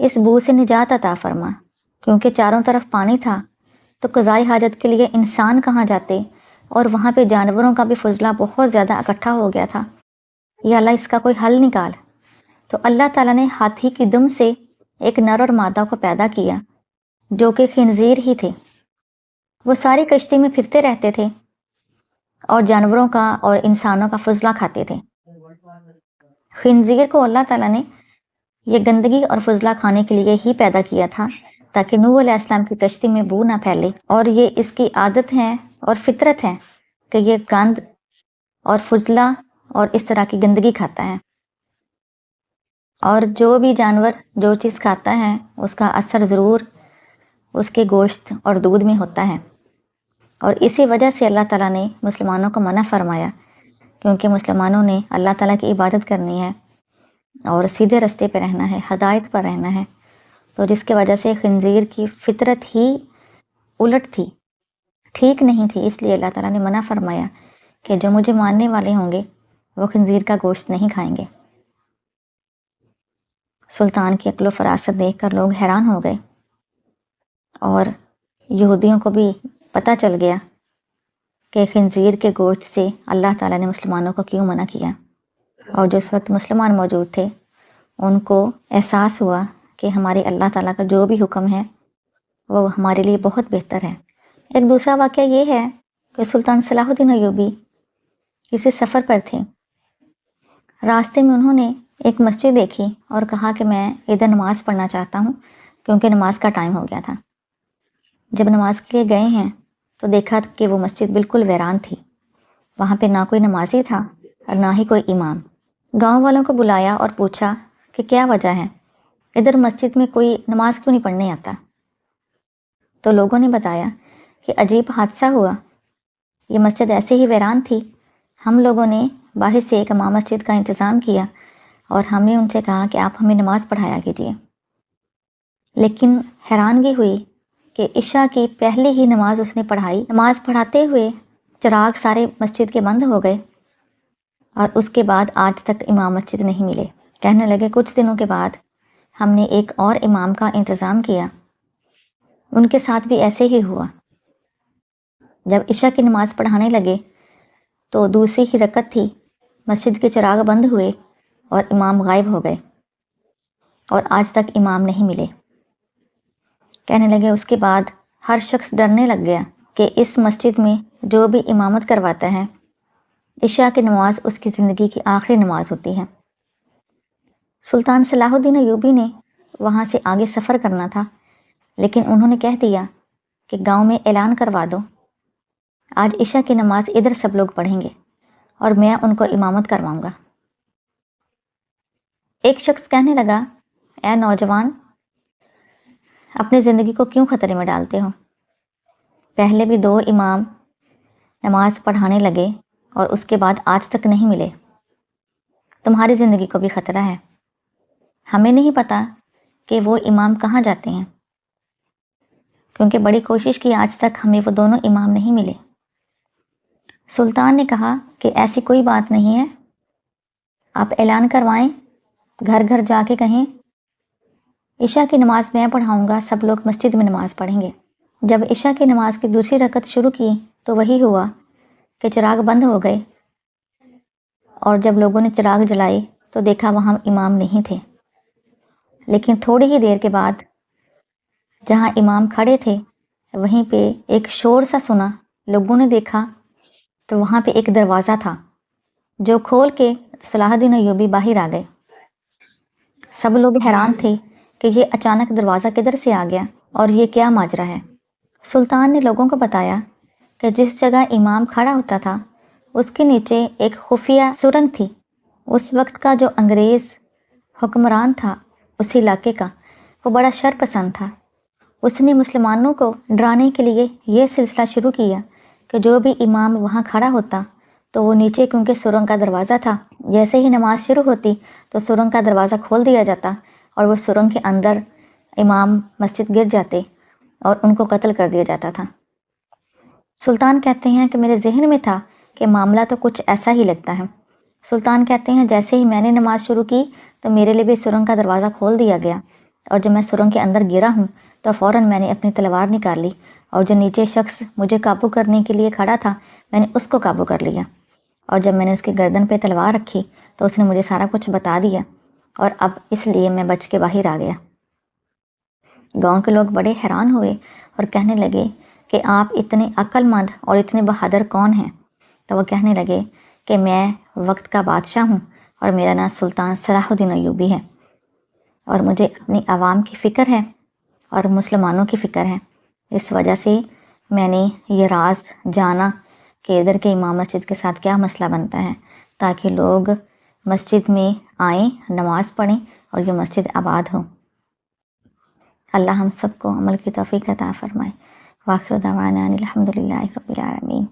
اس بو سے نجات عطا فرما، کیونکہ چاروں طرف پانی تھا تو قضائی حاجت کے لیے انسان کہاں جاتے، اور وہاں پہ جانوروں کا بھی فضلہ بہت زیادہ اکٹھا ہو گیا تھا۔ یا اللہ اس کا کوئی حل نکال۔ تو اللہ تعالیٰ نے ہاتھی کی دم سے ایک نر اور مادہ کو پیدا کیا جو کہ خنزیر ہی تھے۔ وہ ساری کشتی میں پھرتے رہتے تھے اور جانوروں کا اور انسانوں کا فضلہ کھاتے تھے۔ خنزیر کو اللہ تعالیٰ نے یہ گندگی اور فضلہ کھانے کے لیے ہی پیدا کیا تھا تاکہ نوح علیہ السلام کی کشتی میں بو نہ پھیلے، اور یہ اس کی عادت ہے اور فطرت ہے کہ یہ گند اور فضلہ اور اس طرح کی گندگی کھاتا ہے، اور جو بھی جانور جو چیز کھاتا ہے اس کا اثر ضرور اس کے گوشت اور دودھ میں ہوتا ہے۔ اور اسی وجہ سے اللہ تعالیٰ نے مسلمانوں کو منع فرمایا، کیونکہ مسلمانوں نے اللہ تعالیٰ کی عبادت کرنی ہے اور سیدھے رستے پہ رہنا ہے، ہدایت پر رہنا ہے، تو جس کی وجہ سے خنزیر کی فطرت ہی الٹ تھی، ٹھیک نہیں تھی، اس لیے اللہ تعالیٰ نے منع فرمایا کہ جو مجھے ماننے والے ہوں گے وہ خنزیر کا گوشت نہیں کھائیں گے۔ سلطان کی عقل و فراست دیکھ کر لوگ حیران ہو گئے، اور یہودیوں کو بھی پتہ چل گیا کہ خنزیر کے گوشت سے اللہ تعالیٰ نے مسلمانوں کو کیوں منع کیا، اور جس وقت مسلمان موجود تھے ان کو احساس ہوا کہ ہمارے اللہ تعالیٰ کا جو بھی حکم ہے وہ ہمارے لیے بہت بہتر ہے۔ ایک دوسرا واقعہ یہ ہے کہ سلطان صلاح الدین ایوبی کسی سفر پر تھے، راستے میں انہوں نے ایک مسجد دیکھی اور کہا کہ میں ادھر نماز پڑھنا چاہتا ہوں کیونکہ نماز کا ٹائم ہو گیا تھا۔ جب نماز کے لیے گئے ہیں تو دیکھا کہ وہ مسجد بالکل ویران تھی، وہاں پہ نہ کوئی نمازی تھا اور نہ ہی کوئی امام۔ گاؤں والوں کو بلایا اور پوچھا کہ کیا وجہ ہے، ادھر مسجد میں کوئی نماز کیوں نہیں پڑھنے آتا؟ تو لوگوں نے بتایا کہ عجیب حادثہ ہوا، یہ مسجد ایسے ہی ویران تھی، ہم لوگوں نے باہر سے ایک امام مسجد کا انتظام کیا اور ہم نے ان سے کہا کہ آپ ہمیں نماز پڑھایا کیجیے، لیکن حیرانگی ہوئی کہ عشاء کی پہلی ہی نماز اس نے پڑھائی، نماز پڑھاتے ہوئے چراغ سارے مسجد کے بند ہو گئے، اور اس کے بعد آج تک امام مسجد نہیں ملے۔ کہنے لگے کچھ دنوں کے بعد ہم نے ایک اور امام کا انتظام کیا، ان کے ساتھ بھی ایسے ہی ہوا، جب عشاء کی نماز پڑھانے لگے تو دوسری ہی رکعت تھی، مسجد کے چراغ بند ہوئے اور امام غائب ہو گئے، اور آج تک امام نہیں ملے۔ کہنے لگے اس کے بعد ہر شخص ڈرنے لگ گیا کہ اس مسجد میں جو بھی امامت کرواتا ہے، عشاء کی نماز اس کی زندگی کی آخری نماز ہوتی ہے۔ سلطان صلاح الدین ایوبی نے وہاں سے آگے سفر کرنا تھا، لیکن انہوں نے کہہ دیا کہ گاؤں میں اعلان کروا دو، آج عشاء کی نماز ادھر سب لوگ پڑھیں گے اور میں ان کو امامت کرواؤں گا۔ ایک شخص کہنے لگا، اے نوجوان، اپنی زندگی کو کیوں خطرے میں ڈالتے ہو؟ پہلے بھی 2 امام نماز پڑھانے لگے اور اس کے بعد آج تک نہیں ملے، تمہاری زندگی کو بھی خطرہ ہے۔ ہمیں نہیں پتا کہ وہ امام کہاں جاتے ہیں، کیونکہ بڑی کوشش کی، آج تک ہمیں وہ دونوں امام نہیں ملے۔ سلطان نے کہا کہ ایسی کوئی بات نہیں ہے، آپ اعلان کروائیں، گھر گھر جا کے کہیں عشاء کی نماز میں پڑھاؤں گا، سب لوگ مسجد میں نماز پڑھیں گے۔ جب عشاء کی نماز کی دوسری رکعت شروع کی تو وہی ہوا کہ چراغ بند ہو گئے، اور جب لوگوں نے چراغ جلائے تو دیکھا وہاں امام نہیں تھے۔ لیکن تھوڑی ہی دیر کے بعد جہاں امام کھڑے تھے وہیں پہ ایک شور سا سنا، لوگوں نے دیکھا تو وہاں پہ ایک دروازہ تھا جو کھول کے صلاح الدین ایوبی باہر آ گئے۔ سب لوگ حیران تھے کہ یہ اچانک دروازہ کدھر سے آ گیا اور یہ کیا ماجرا ہے۔ سلطان نے لوگوں کو بتایا کہ جس جگہ امام کھڑا ہوتا تھا اس کے نیچے ایک خفیہ سرنگ تھی۔ اس وقت کا جو انگریز حکمران تھا اس علاقے کا، وہ بڑا شر پسند تھا، اس نے مسلمانوں کو ڈرانے کے لیے یہ سلسلہ شروع کیا کہ جو بھی امام وہاں کھڑا ہوتا تو وہ نیچے، کیونکہ سرنگ کا دروازہ تھا، جیسے ہی نماز شروع ہوتی تو سرنگ کا دروازہ کھول دیا جاتا اور وہ سرنگ کے اندر امام مسجد گر جاتے اور ان کو قتل کر دیا جاتا تھا۔ سلطان کہتے ہیں کہ میرے ذہن میں تھا کہ معاملہ تو کچھ ایسا ہی لگتا ہے۔ سلطان کہتے ہیں جیسے ہی میں نے نماز شروع کی تو میرے لیے بھی سرنگ کا دروازہ کھول دیا گیا اور جب میں سرنگ کے اندر گرا ہوں تو فوراً میں نے اپنی تلوار نکال لی اور جو نیچے شخص مجھے قابو کرنے کے لیے کھڑا تھا میں نے اس کو قابو کر لیا، اور جب میں نے اس کی گردن پہ تلوار رکھی تو اس نے مجھے سارا کچھ بتا دیا، اور اب اس لیے میں بچ کے باہر آ گیا۔ گاؤں کے لوگ بڑے حیران ہوئے اور کہنے لگے کہ آپ اتنے عقل مند اور اتنے بہادر کون ہیں؟ تو وہ کہنے لگے کہ میں وقت کا بادشاہ ہوں اور میرا نام سلطان صلاح الدین ایوبی ہے، اور مجھے اپنی عوام کی فکر ہے اور مسلمانوں کی فکر ہے۔ اس وجہ سے میں نے یہ راز جانا کہ ادھر کے امام مسجد کے ساتھ کیا مسئلہ بنتا ہے، تاکہ لوگ مسجد میں آئیں، نماز پڑھیں اور یہ مسجد آباد ہو۔ اللہ ہم سب کو عمل کی توفیق عطا فرمائے۔ وآخر دعوانا الحمد للہ رب العالمین۔